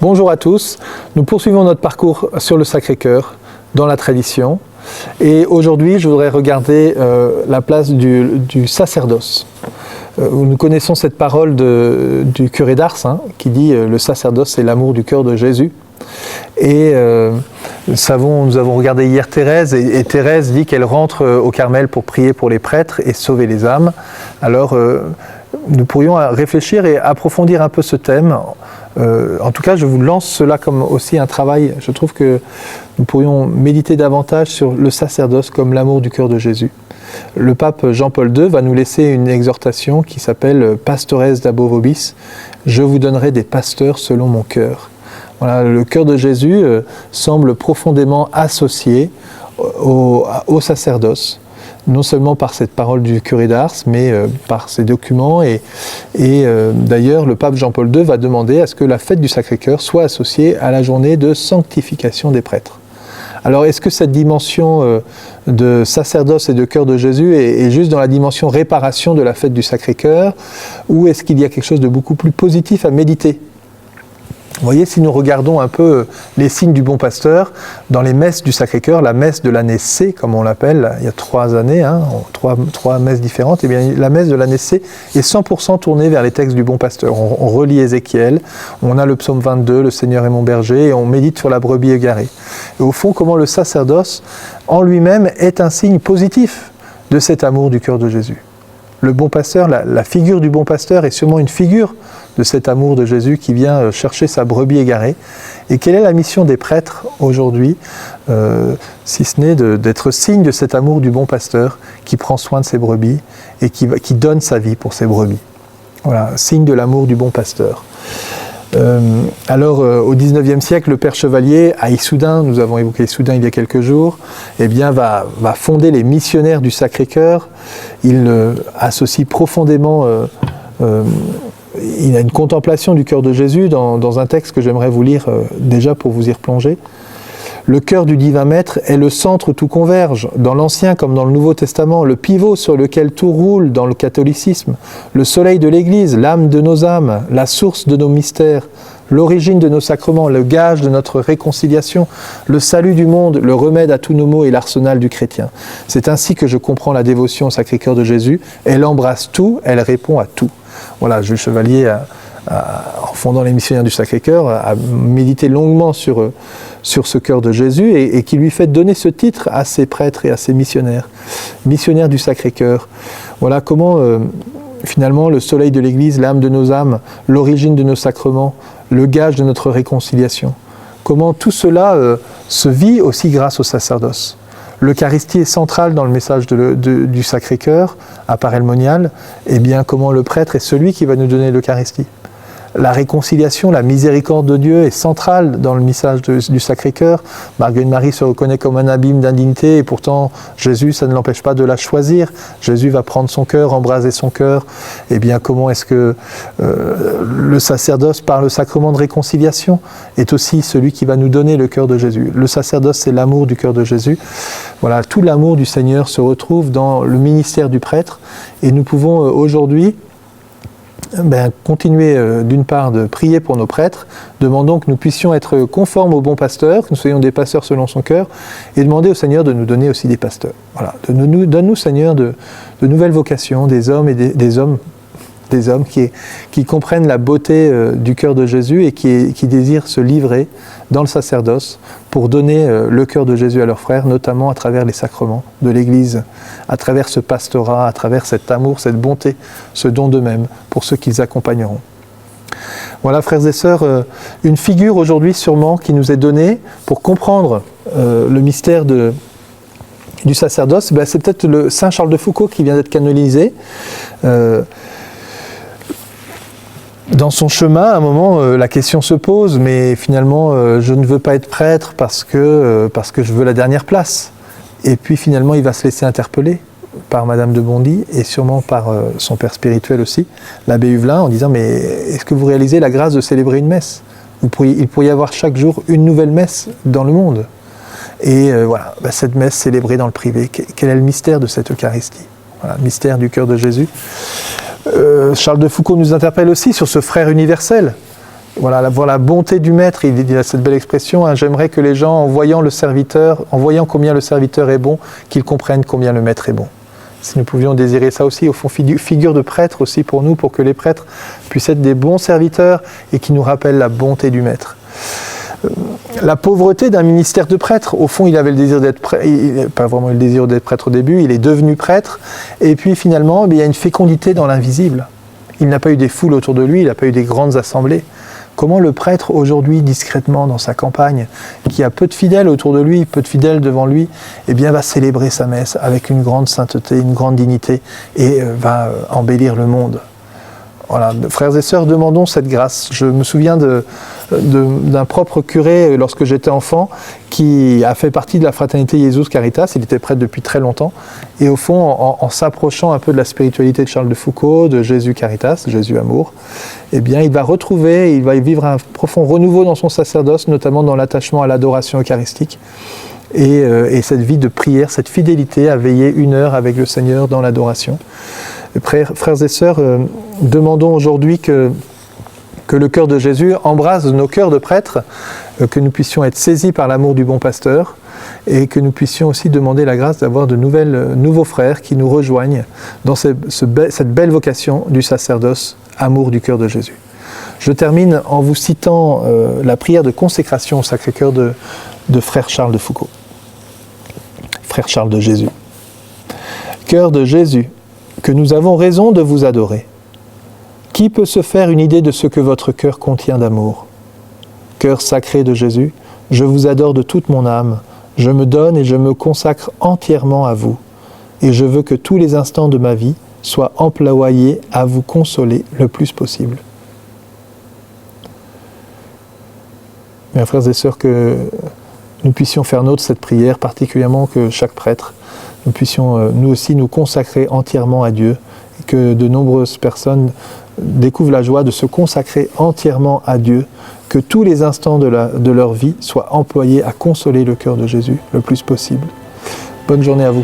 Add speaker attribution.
Speaker 1: Bonjour à tous, nous poursuivons notre parcours sur le Sacré-Cœur dans la tradition et aujourd'hui je voudrais regarder la place du sacerdoce. Nous connaissons cette parole du curé d'Ars qui dit le sacerdoce c'est l'amour du cœur de Jésus et nous avons regardé hier Thérèse et Thérèse dit qu'elle rentre au Carmel pour prier pour les prêtres et sauver les âmes. Alors nous pourrions réfléchir et approfondir un peu ce thème. En tout cas, je vous lance cela comme aussi un travail. Je trouve que nous pourrions méditer davantage sur le sacerdoce comme l'amour du cœur de Jésus. Le pape Jean-Paul II va nous laisser une exhortation qui s'appelle « Pastores dabo vobis »« Je vous donnerai des pasteurs selon mon cœur ». Voilà, le cœur de Jésus semble profondément associé au sacerdoce. Non seulement par cette parole du curé d'Ars, mais par ses documents. Et d'ailleurs, le pape Jean-Paul II va demander à ce que la fête du Sacré-Cœur soit associée à la journée de sanctification des prêtres. Alors, est-ce que cette dimension de sacerdoce et de cœur de Jésus est juste dans la dimension réparation de la fête du Sacré-Cœur, ou est-ce qu'il y a quelque chose de beaucoup plus positif à méditer ? Vous voyez, si nous regardons un peu les signes du bon pasteur, dans les messes du Sacré-Cœur, la messe de l'année C, comme on l'appelle, il y a 3 années, trois messes différentes, et bien la messe de l'année C est 100% tournée vers les textes du bon pasteur. On relit Ézéchiel, on a le psaume 22, le Seigneur est mon berger, et on médite sur la brebis égarée. Et au fond, comment le sacerdoce, en lui-même, est un signe positif de cet amour du cœur de Jésus. Le bon pasteur, la figure du bon pasteur est sûrement une figure de cet amour de Jésus qui vient chercher sa brebis égarée. Et quelle est la mission des prêtres aujourd'hui, si ce n'est d'être signe de cet amour du bon pasteur qui prend soin de ses brebis et qui donne sa vie pour ses brebis. Voilà, signe de l'amour du bon pasteur. Alors, au XIXe siècle, le Père Chevalier, à Issoudun, nous avons évoqué Issoudun il y a quelques jours, eh bien, va fonder les missionnaires du Sacré-Cœur. Il associe profondément, il a une contemplation du cœur de Jésus dans un texte que j'aimerais vous lire déjà pour vous y replonger. Le cœur du divin maître est le centre où tout converge, dans l'Ancien comme dans le Nouveau Testament, le pivot sur lequel tout roule dans le catholicisme, le soleil de l'Église, l'âme de nos âmes, la source de nos mystères, l'origine de nos sacrements, le gage de notre réconciliation, le salut du monde, le remède à tous nos maux et l'arsenal du chrétien. C'est ainsi que je comprends la dévotion au Sacré-Cœur de Jésus. Elle embrasse tout, elle répond à tout. Voilà, Jules Chevalier en fondant les missionnaires du Sacré-Cœur, a médité longuement sur ce cœur de Jésus et qui lui fait donner ce titre à ses prêtres et à ses missionnaires. Missionnaires du Sacré-Cœur. Voilà comment finalement le soleil de l'Église, l'âme de nos âmes, l'origine de nos sacrements, le gage de notre réconciliation. Comment tout cela se vit aussi grâce au sacerdoce. L'Eucharistie est centrale dans le message du Sacré-Cœur, à Parel Monial, et bien comment le prêtre est celui qui va nous donner l'Eucharistie. La réconciliation, la miséricorde de Dieu est centrale dans le message du Sacré-Cœur. Marguerite Marie se reconnaît comme un abîme d'indignité et pourtant Jésus, ça ne l'empêche pas de la choisir. Jésus va prendre son cœur, embraser son cœur. Eh bien, comment est-ce que le sacerdoce, par le sacrement de réconciliation, est aussi celui qui va nous donner le cœur de Jésus. Le sacerdoce, c'est l'amour du cœur de Jésus. Voilà, tout l'amour du Seigneur se retrouve dans le ministère du prêtre et nous pouvons aujourd'hui continuer d'une part de prier pour nos prêtres, demandons que nous puissions être conformes au bon pasteur, que nous soyons des pasteurs selon son cœur, et demander au Seigneur de nous donner aussi des pasteurs. Voilà, donne-nous Seigneur de nouvelles vocations, des hommes et des hommes qui comprennent la beauté du cœur de Jésus et qui désirent se livrer dans le sacerdoce pour donner le cœur de Jésus à leurs frères, notamment à travers les sacrements de l'Église, à travers ce pastorat, à travers cet amour, cette bonté, ce don d'eux-mêmes pour ceux qu'ils accompagneront. Voilà, frères et sœurs, une figure aujourd'hui sûrement qui nous est donnée pour comprendre le mystère du sacerdoce. C'est peut-être le Saint Charles de Foucauld qui vient d'être canonisé. Dans son chemin, à un moment, la question se pose, mais finalement, je ne veux pas être prêtre parce que je veux la dernière place. Et puis finalement, il va se laisser interpeller par Madame de Bondy et sûrement par son père spirituel aussi, l'abbé Huvelin, en disant « Mais est-ce que vous réalisez la grâce de célébrer une messe ? Il pourrait y avoir chaque jour une nouvelle messe dans le monde. » Et voilà, cette messe célébrée dans le privé, quel est le mystère de cette Eucharistie ? Voilà, mystère du cœur de Jésus. Charles de Foucauld nous interpelle aussi sur ce frère universel Voilà, voir la bonté du maître, il a cette belle expression, hein, j'aimerais que les gens, en voyant combien le serviteur est bon, qu'ils comprennent combien le maître est bon. Si nous pouvions désirer ça aussi, au fond, figure de prêtre aussi pour nous, pour que les prêtres puissent être des bons serviteurs et qui nous rappellent la bonté du maître. La pauvreté d'un ministère de prêtre, au fond, il avait le désir d'être prêtre, pas vraiment le désir d'être prêtre au début, il est devenu prêtre, et puis finalement, il y a une fécondité dans l'invisible. Il n'a pas eu des foules autour de lui, il n'a pas eu des grandes assemblées. Comment le prêtre, aujourd'hui, discrètement dans sa campagne, qui a peu de fidèles autour de lui, peu de fidèles devant lui, eh bien, va célébrer sa messe avec une grande sainteté, une grande dignité, et va embellir le monde. Voilà, frères et sœurs, demandons cette grâce. Je me souviens d'un propre curé, lorsque j'étais enfant, qui a fait partie de la fraternité Jesus Caritas. Il était prêtre depuis très longtemps. Et au fond, en s'approchant un peu de la spiritualité de Charles de Foucauld, de Jésus Caritas, Jésus Amour, eh bien, il va vivre un profond renouveau dans son sacerdoce, notamment dans l'attachement à l'adoration eucharistique. Et cette vie de prière, cette fidélité à veiller 1 heure avec le Seigneur dans l'adoration. Frères et sœurs, demandons aujourd'hui que le cœur de Jésus embrase nos cœurs de prêtres, que nous puissions être saisis par l'amour du bon pasteur et que nous puissions aussi demander la grâce d'avoir de nouveaux frères qui nous rejoignent dans cette belle vocation du sacerdoce, amour du cœur de Jésus. Je termine en vous citant la prière de consécration au Sacré-Cœur de frère Charles de Foucauld. Frère Charles de Jésus. Cœur de Jésus, que nous avons raison de vous adorer. Qui peut se faire une idée de ce que votre cœur contient d'amour? Cœur sacré de Jésus, je vous adore de toute mon âme, je me donne et je me consacre entièrement à vous, et je veux que tous les instants de ma vie soient employés à vous consoler le plus possible. Mes frères et sœurs, que nous puissions faire nôtre cette prière, particulièrement que chaque prêtre, nous puissions nous aussi nous consacrer entièrement à Dieu, et que de nombreuses personnes découvrent la joie de se consacrer entièrement à Dieu, que tous les instants de leur vie soient employés à consoler le cœur de Jésus le plus possible. Bonne journée à vous.